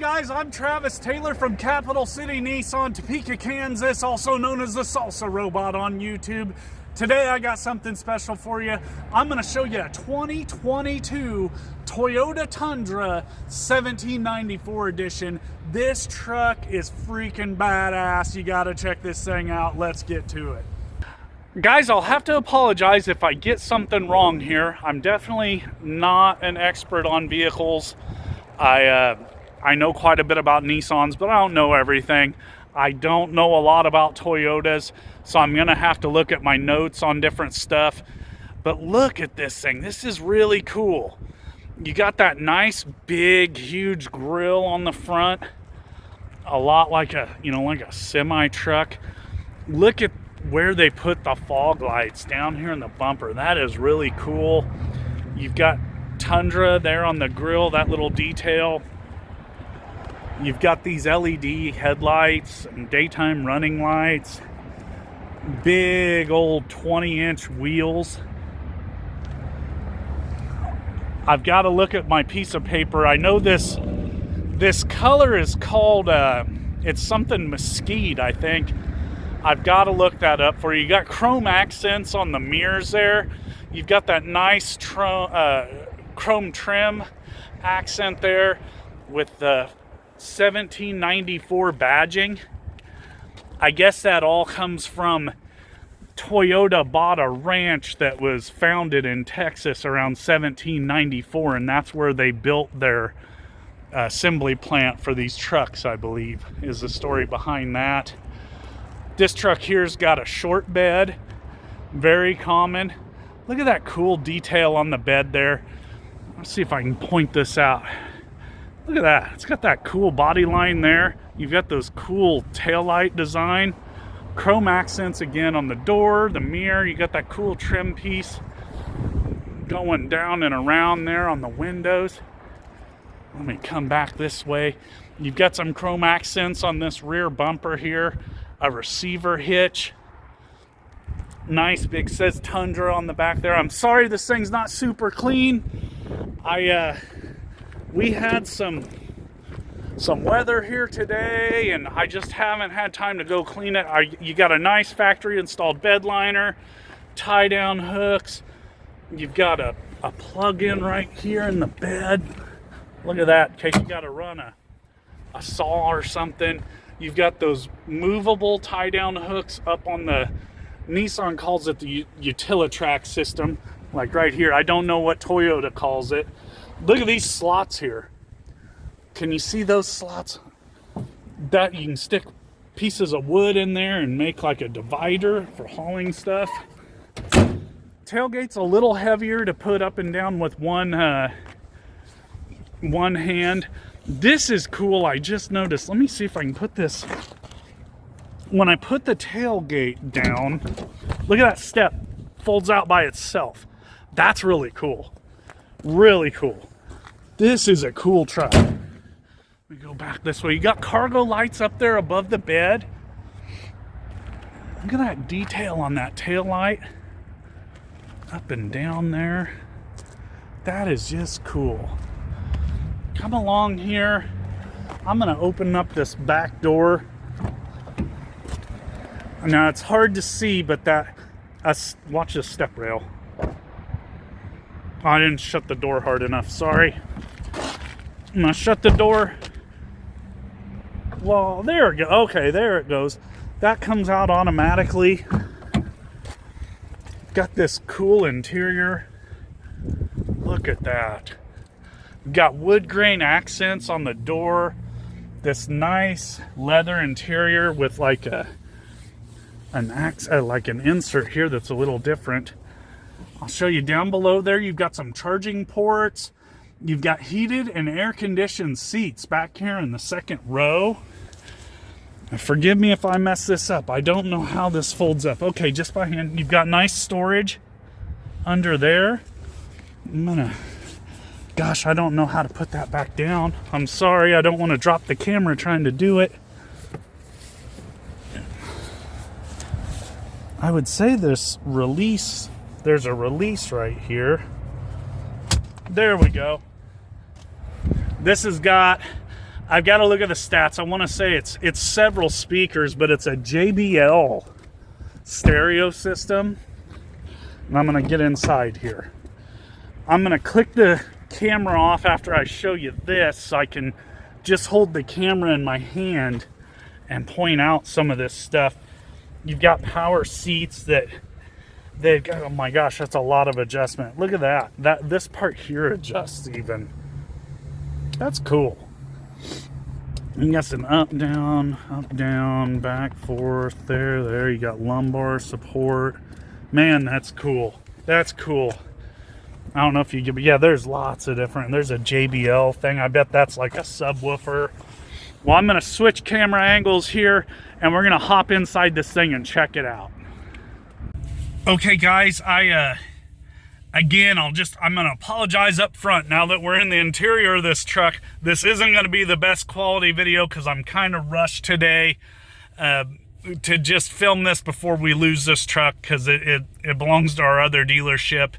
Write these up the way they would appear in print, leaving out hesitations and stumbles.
guys, I'm Travis Taylor from Capital City Nissan, Topeka, Kansas, also known as the Salsa Robot on YouTube. Today I got something special for you. I'm going to show you a 2022 Toyota Tundra 1794 edition. This truck is freaking badass. You got to check this thing out. Let's get to it. Guys, I'll have to apologize if I get something wrong here. I'm definitely not an expert on vehicles. I know quite a bit about Nissans, but I don't know everything. I don't know a lot about Toyotas, so I'm gonna have to look at my notes on different stuff. But look at this thing. This is really cool. You got that nice, big, huge grille on the front. A lot like a, like a semi truck. Look at where they put the fog lights down here in the bumper. That is really cool. You've got Tundra there on the grill, that little detail. You've got these LED headlights and daytime running lights. Big old 20-inch wheels. I've got to look at my piece of paper. I know this color is called, it's something mesquite, I think. I've got to look that up for you. You got chrome accents on the mirrors there. You've got that nice chrome trim accent there with the 1794 badging. I guess that all comes from Toyota bought a ranch that was founded in Texas around 1794, and that's where they built their assembly plant for these trucks, I believe, is the story behind that. This truck here's got a short bed, very common. Look at that cool detail on the bed there. Let's see if I can point this out. Look at that. It's got that cool body line there. You've got those cool taillight design. Chrome accents again on the door, the mirror. You got that cool trim piece going down and around there on the windows. Let me come back this way. You've got some chrome accents on this rear bumper here. A receiver hitch. Nice big says Tundra on the back there. I'm sorry this thing's not super clean. We had some weather here today, and I just haven't had time to go clean it. You got a nice factory installed bed liner, tie down hooks. You've got a plug-in right here in the bed. Look at that, in case you got to run a saw or something. You've got those movable tie down hooks up on the, Nissan calls it the Utilitrack system, like right here. I don't know what Toyota calls it. Look at these slots here. Can you see those slots? That you can stick pieces of wood in there and make like a divider for hauling stuff. Tailgate's a little heavier to put up and down with one hand. This is cool. I just noticed. Let me see if I can put this. When I put the tailgate down, look at that step. Folds out by itself. That's really cool. Really cool. This is a cool truck. Let me go back this way. You got cargo lights up there above the bed. Look at that detail on that tail light. Up and down there. That is just cool. Come along here. I'm going to open up this back door. Now it's hard to see, but watch this step rail. Oh, I didn't shut the door hard enough, sorry. I'm gonna shut the door. Well, there it goes. Okay, there it goes. That comes out automatically. Got this cool interior. Look at that. Got wood grain accents on the door. This nice leather interior with like an insert here that's a little different. I'll show you down below there. You've got some charging ports. You've got heated and air-conditioned seats back here in the second row. Forgive me if I mess this up. I don't know how this folds up. Okay, just by hand. You've got nice storage under there. Gosh, I don't know how to put that back down. I'm sorry. I don't want to drop the camera trying to do it. I would say this release, there's a release right here. There we go. This has got I've got to look at the stats. I want to say it's several speakers, but it's a JBL stereo system. And I'm going to get inside here. I'm going to click the camera off after I show you this, so I can just hold the camera in my hand and point out some of this stuff. You've got power seats that they've got. Oh my gosh, that's a lot of adjustment. Look at that. This part here adjusts even. That's cool. You got some up, down, back, forth, there. You got lumbar support. Man, that's cool. That's cool. I don't know if you get, but yeah, there's lots of different. There's a JBL thing. I bet that's like a subwoofer. Well, I'm going to switch camera angles here, and we're going to hop inside this thing and check it out. Okay, guys, again, I'm going to apologize up front. Now that we're in the interior of this truck, this isn't going to be the best quality video because I'm kind of rushed today to just film this before we lose this truck, because it belongs to our other dealership.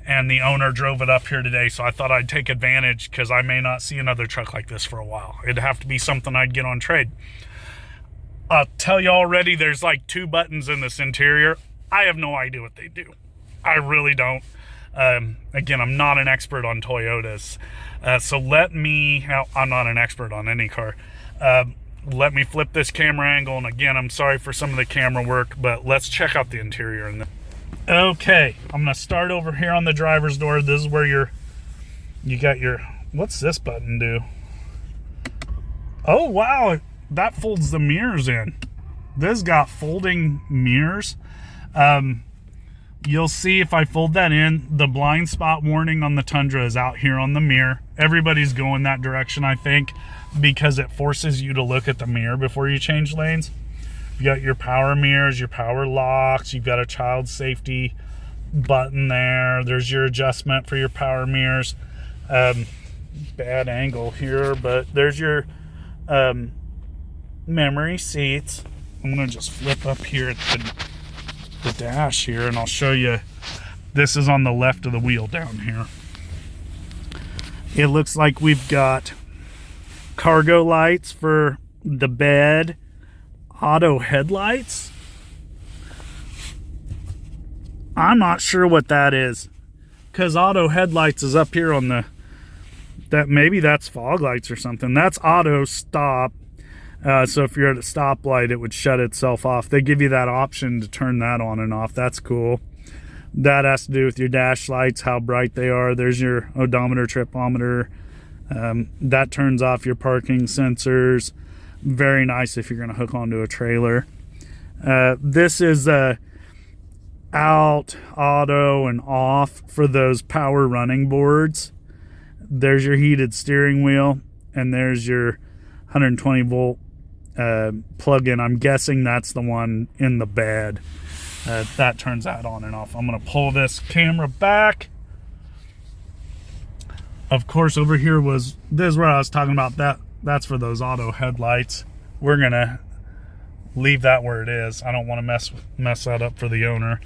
And the owner drove it up here today, so I thought I'd take advantage because I may not see another truck like this for a while. It'd have to be something I'd get on trade. I'll tell you already, there's like 2 buttons in this interior. I have no idea what they do. I really don't. Again, I'm not an expert on Toyotas. So let me, I'm not an expert on any car. Let me flip this camera angle. And again, I'm sorry for some of the camera work, but let's check out the interior. Okay, I'm gonna start over here on the driver's door. This is where you got your, what's this button do? Oh wow, that folds the mirrors in. This got folding mirrors. You'll see if I fold that in, the blind spot warning on the Tundra is out here on the mirror. Everybody's going that direction, I think, because it forces you to look at the mirror before you change lanes. You got your power mirrors, your power locks, you've got a child safety button there. There's your adjustment for your power mirrors. Bad angle here, but there's your memory seats. I'm gonna just flip up here at the dash here, and I'll show you. This is on the left of the wheel down here. It looks like we've got cargo lights for the bed. Auto headlights. I'm not sure what that is, because auto headlights is up here on that maybe that's fog lights or something. That's auto stop. So if you're at a stoplight, it would shut itself off. They give you that option to turn that on and off. That's cool. That has to do with your dash lights, how bright they are. There's your odometer, tripometer. That turns off your parking sensors. Very nice if you're going to hook onto a trailer. This is out, auto, and off for those power running boards. There's your heated steering wheel, and there's your 120 volt plug-in. I'm guessing that's the one in the bed. That turns that on and off. I'm going to pull this camera back. Of course, over here this is where I was talking about that. That's for those auto headlights. We're gonna leave that where it is. I don't want to mess that up for the owner.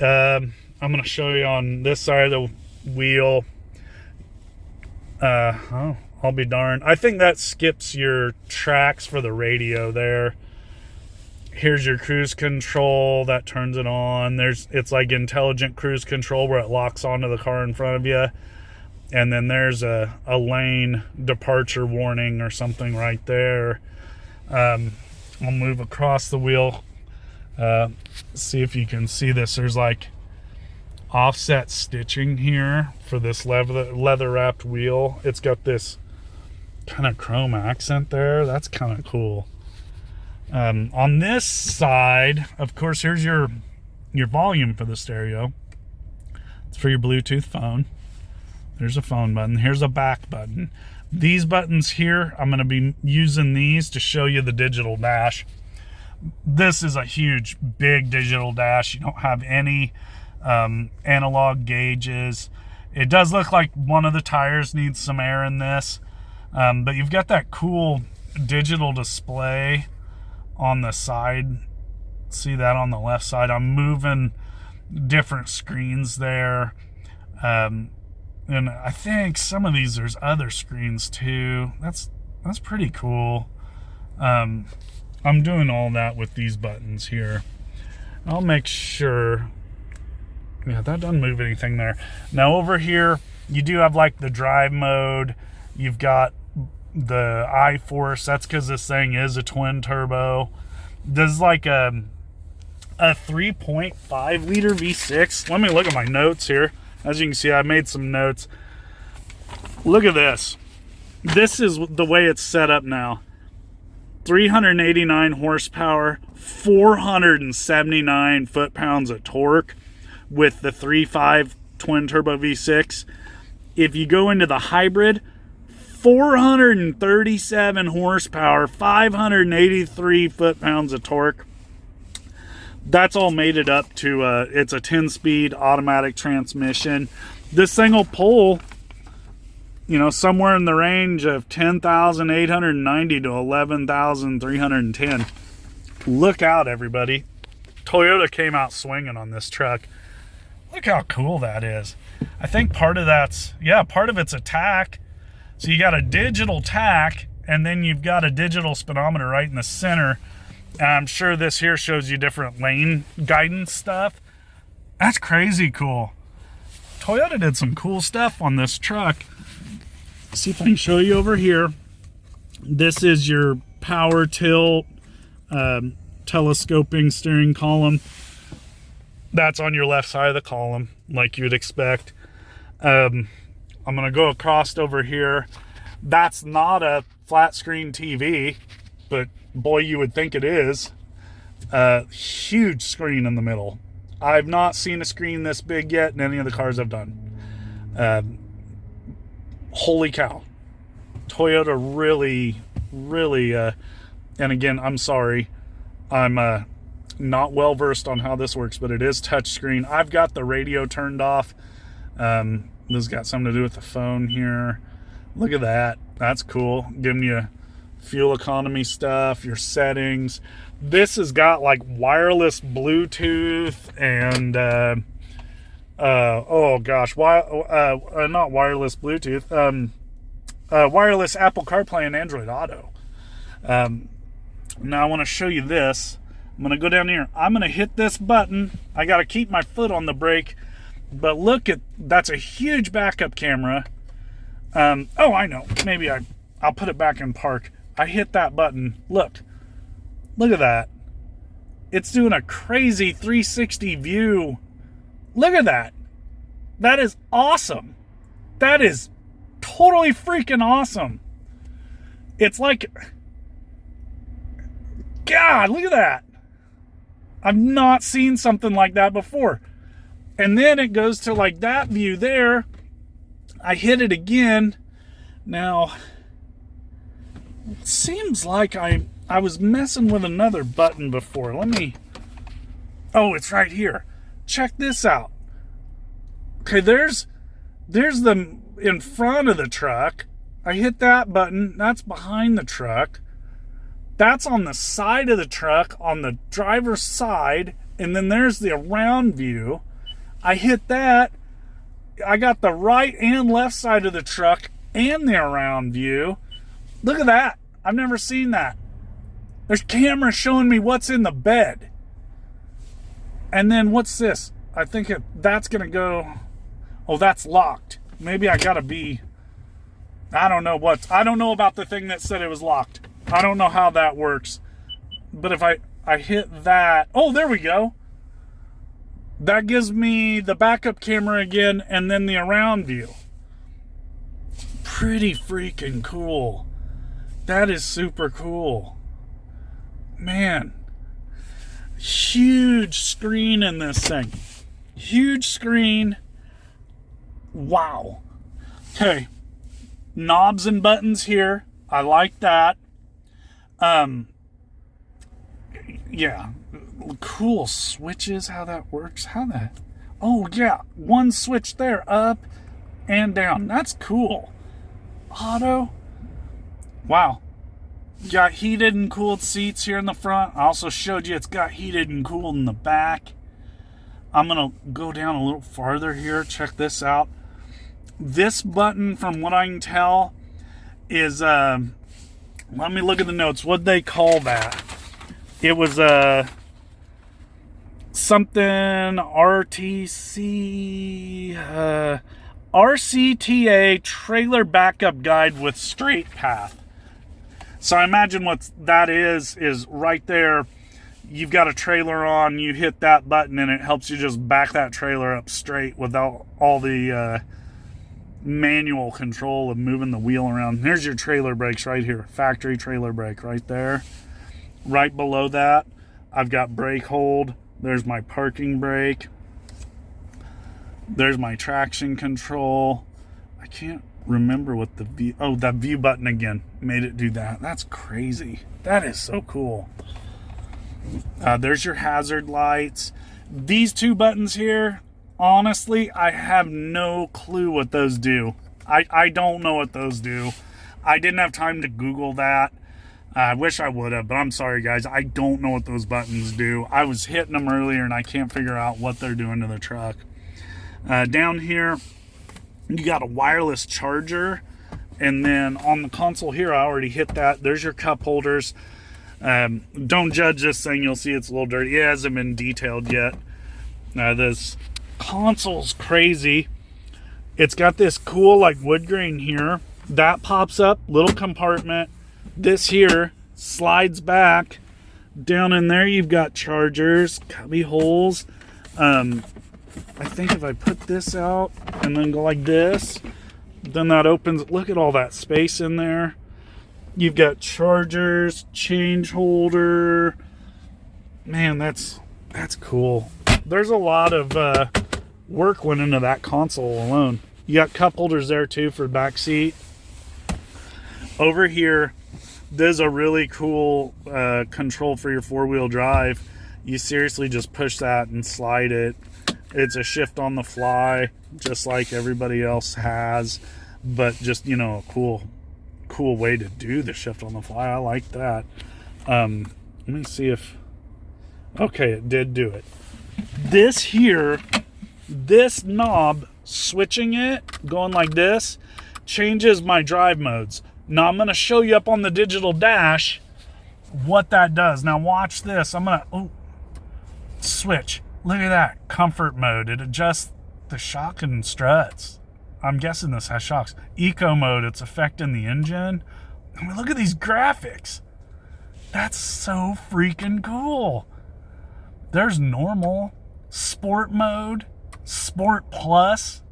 I'm gonna show you on this side of the wheel. I'll be darned. I think that skips your tracks for the radio there. Here's your cruise control. That turns it on. It's like intelligent cruise control where it locks onto the car in front of you. And then there's a lane departure warning or something right there. I'll move across the wheel. See if you can see this. There's like offset stitching here for this leather wrapped wheel. It's got this kind of chrome accent there. That's kind of cool. On this side, of course, here's your volume for the stereo. It's for your Bluetooth phone. There's a phone button. Here's a back button. These buttons here, I'm going to be using these to show you the digital dash. This is a huge, big digital dash. You don't have any analog gauges. It does look like one of the tires needs some air in this, but you've got that cool digital display on the side. See that on the left side? I'm moving different screens there. And I think some of these, there's other screens too. That's pretty cool. I'm doing all that with these buttons here. I'll make sure. Yeah, that doesn't move anything there. Now over here, you do have like the drive mode. You've got the I-Force. That's because this thing is a twin turbo. This is like a 3.5 liter V6. Let me look at my notes here. As you can see, I made some notes. Look at this. This is the way it's set up now. 389 horsepower, 479 foot-pounds of torque with the 3.5 twin turbo V6. If you go into the hybrid, 437 horsepower, 583 foot-pounds of torque. That's all made it up to, it's a 10-speed automatic transmission. This thing will pull, you know, somewhere in the range of 10,890 to 11,310. Look out, everybody. Toyota came out swinging on this truck. Look how cool that is. I think part of that's, yeah, part of it's a tack. So you got a digital tack, and then you've got a digital speedometer right in the center. And I'm sure this here shows you different lane guidance stuff. That's crazy cool. Toyota did some cool stuff on this truck. Let's see if I can show you over here. This is your power tilt, telescoping steering column. That's on your left side of the column, like you'd expect. I'm gonna go across over here. That's not a flat screen TV, but boy, you would think it is. Huge screen in the middle. I've not seen a screen this big yet in any of the cars I've done. Holy cow. Toyota really, and again, I'm sorry. I'm not well versed on how this works, but it is touchscreen. I've got the radio turned off. This has got something to do with the phone here. Look at that. That's cool. Giving you fuel economy stuff, your settings. This has got like wireless Bluetooth and oh gosh, not wireless Bluetooth, wireless Apple CarPlay and Android Auto. Now I want to show you this. I'm going to go down here. I'm going to hit this button. I got to keep my foot on the brake, but look at, that's a huge backup camera. Oh, I know. Maybe I'll put it back in park. I hit that button. Look at that. It's doing a crazy 360 view. Look at that. That is awesome. That is totally freaking awesome. It's like, God, look at that. I've not seen something like that before. And then it goes to like that view there. I hit it again. Now, it seems like I was messing with another button before. Let me, oh, it's right here. Check this out. Okay, there's the in front of the truck. I hit that button. That's behind the truck. That's on the side of the truck, on the driver's side. And then there's the around view. I hit that. I got the right and left side of the truck and the around view. Look at that. I've never seen that. There's cameras showing me what's in the bed. And then what's this? I think that's going to go... Oh, that's locked. Maybe I got to be... I don't know about the thing that said it was locked. I don't know how that works. But if I hit that... Oh, there we go. That gives me the backup camera again and then the around view. Pretty freaking cool. That is super cool. Man. Huge screen in this thing. Huge screen. Wow. Okay. Knobs and buttons here. I like that. Yeah. Cool switches, how that works. Oh yeah, one switch there, up and down. That's cool. Auto. Wow. Got heated and cooled seats here in the front. I also showed you it's got heated and cooled in the back. I'm gonna go down a little farther here. Check this out. This button, from what I can tell, is let me look at the notes. What'd they call that? It was something RCTA trailer backup guide with straight path. So I imagine what that is right there. You've got a trailer on, you hit that button and it helps you just back that trailer up straight without all the manual control of moving the wheel around. Here's your trailer brakes right here. Factory trailer brake right there. Right below that, I've got brake hold. There's my parking brake. There's my traction control. I can't remember what the view... Oh, that view button again made it do that. That's crazy. That is so cool. There's your hazard lights. These two buttons here, honestly, I have no clue what those do. I don't know what those do. I didn't have time to Google that. I wish I would have, but I'm sorry, guys. I don't know what those buttons do. I was hitting them earlier, and I can't figure out what they're doing to the truck. Down here, you got a wireless charger. And then on the console here, I already hit that. There's your cup holders. Don't judge this thing. You'll see it's a little dirty. It hasn't been detailed yet. This console's crazy. It's got this cool, like, wood grain here. That pops up, little compartment. This here slides back. Down in there, you've got chargers, cubby holes. I think if I put this out and then go like this, then that opens. Look at all that space in there. You've got chargers, change holder. Man, that's cool. There's a lot of work went into that console alone. You got cup holders there too for back seat. Over here, there's a really cool control for your four-wheel drive. You seriously just push that and slide it. It's a shift on the fly, just like everybody else has, but just, you know, a cool way to do the shift on the fly. I like that. Let me see if... Okay, it did do it. This here, this knob, switching it, going like this, changes my drive modes. Now, I'm going to show you up on the digital dash what that does. Now, watch this. I'm going to... switch. Look at that. Comfort mode. It adjusts the shock and struts. I'm guessing this has shocks. Eco mode. It's affecting the engine. I mean, look at these graphics. That's so freaking cool. There's normal. Sport mode. Sport plus.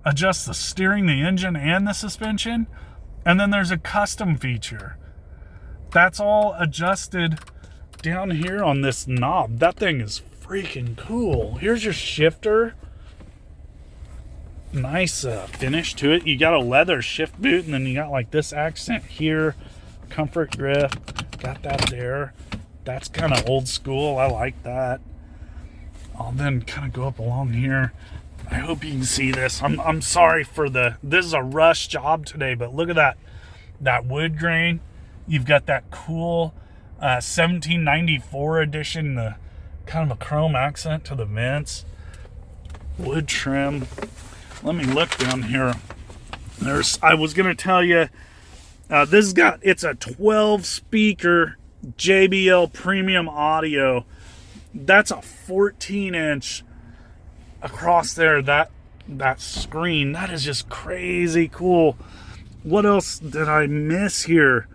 Adjusts the steering, the engine, and the suspension. And then there's a custom feature. That's all adjusted down here on this knob. That thing is freaking cool. Here's your shifter. Nice finish to it. You got a leather shift boot, and then you got like this accent here. Comfort grip. Got that there. That's kind of old school. I like that. I'll then kind of go up along here. I hope you can see this. I'm sorry for this is a rush job today, but look at that wood grain. You've got that cool 1794 edition, the kind of a chrome accent to the vents. Wood trim. Let me look down here. I was gonna tell you, it's a 12 speaker JBL premium audio. That's a 14-inch across there. That screen, that is just crazy cool. What else did I miss here?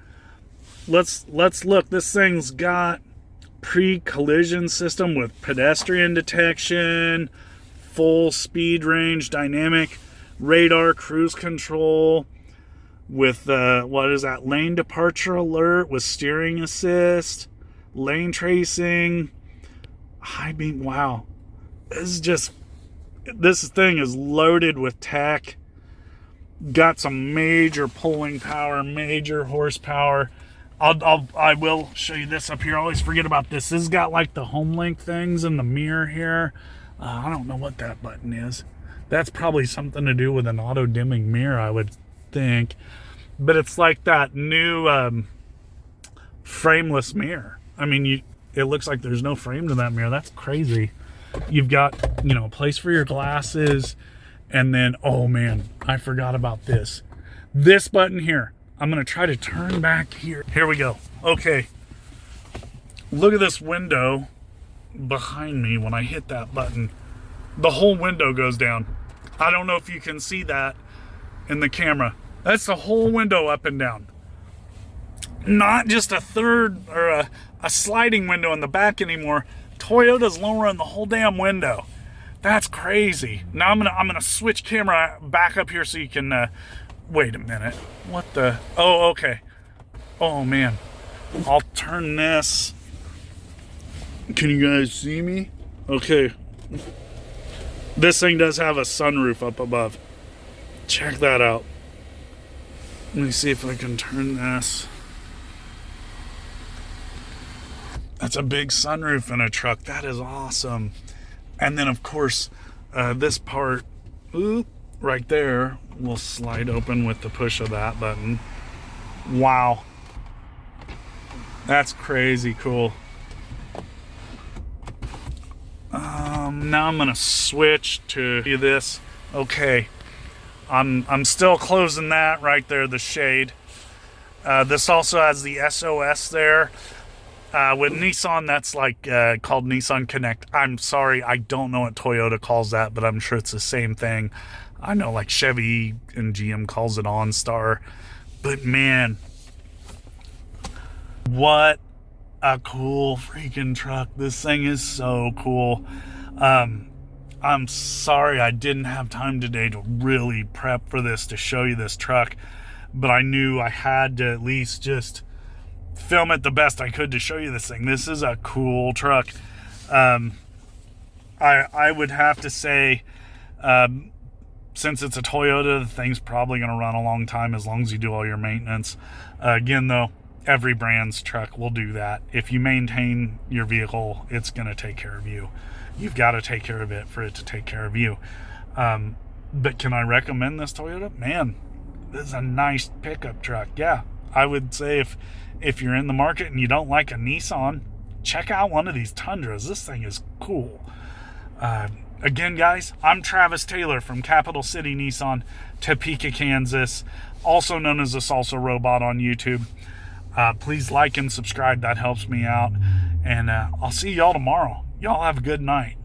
Let's look. This thing's got pre-collision system with pedestrian detection, full speed range, dynamic radar, cruise control with what is that, lane departure alert with steering assist, lane tracing, high beam. Wow, this thing is loaded with tech. Got some major pulling power, major horsepower. I will show you this up here. I always forget about this. This has got like the home link things in the mirror here. I don't know what that button is. That's probably something to do with an auto dimming mirror, I would think. But it's like that new frameless mirror. I mean, it looks like there's no frame to that mirror. That's crazy. You've got, a place for your glasses. And then, oh man, I forgot about this. This button here, I'm gonna try to turn back here. Here we go. Okay. Look at this window behind me. When I hit that button, the whole window goes down. I don't know if you can see that in the camera. That's the whole window up and down. Not just a third or a sliding window in the back anymore. Toyota's lowering the whole damn window. That's crazy. Now I'm gonna switch camera back up here so you can wait a minute. What the? Oh, okay. Oh man. I'll turn this. Can you guys see me? Okay. This thing does have a sunroof up above. Check that out. Let me see if I can turn this. That's a big sunroof in a truck. That is awesome. And then, of course, this part, right there, will slide open with the push of that button. Wow. That's crazy cool. Now I'm gonna switch to this. Okay, I'm still closing that right there, the shade. This also has the SOS there. With Nissan, that's like called Nissan Connect. I'm sorry, I don't know what Toyota calls that, but I'm sure it's the same thing. I know like Chevy and GM calls it OnStar. But man, what a cool freaking truck. This thing is so cool. I'm sorry I didn't have time today to really prep for this, to show you this truck, but I knew I had to at least just film it the best I could to show you this thing. This is a cool truck. I would have to say, since it's a Toyota, the thing's probably going to run a long time as long as you do all your maintenance. Again, though, every brand's truck will do that. If you maintain your vehicle, it's going to take care of you. You've got to take care of it for it to take care of you. But can I recommend this Toyota? Man, this is a nice pickup truck. Yeah, I would say if you're in the market and you don't like a Nissan, check out one of these Tundras. This thing is cool. Again, guys, I'm Travis Taylor from Capital City Nissan, Topeka, Kansas, also known as the Salsa Robot on YouTube. Please like and subscribe. That helps me out. And I'll see y'all tomorrow. Y'all have a good night.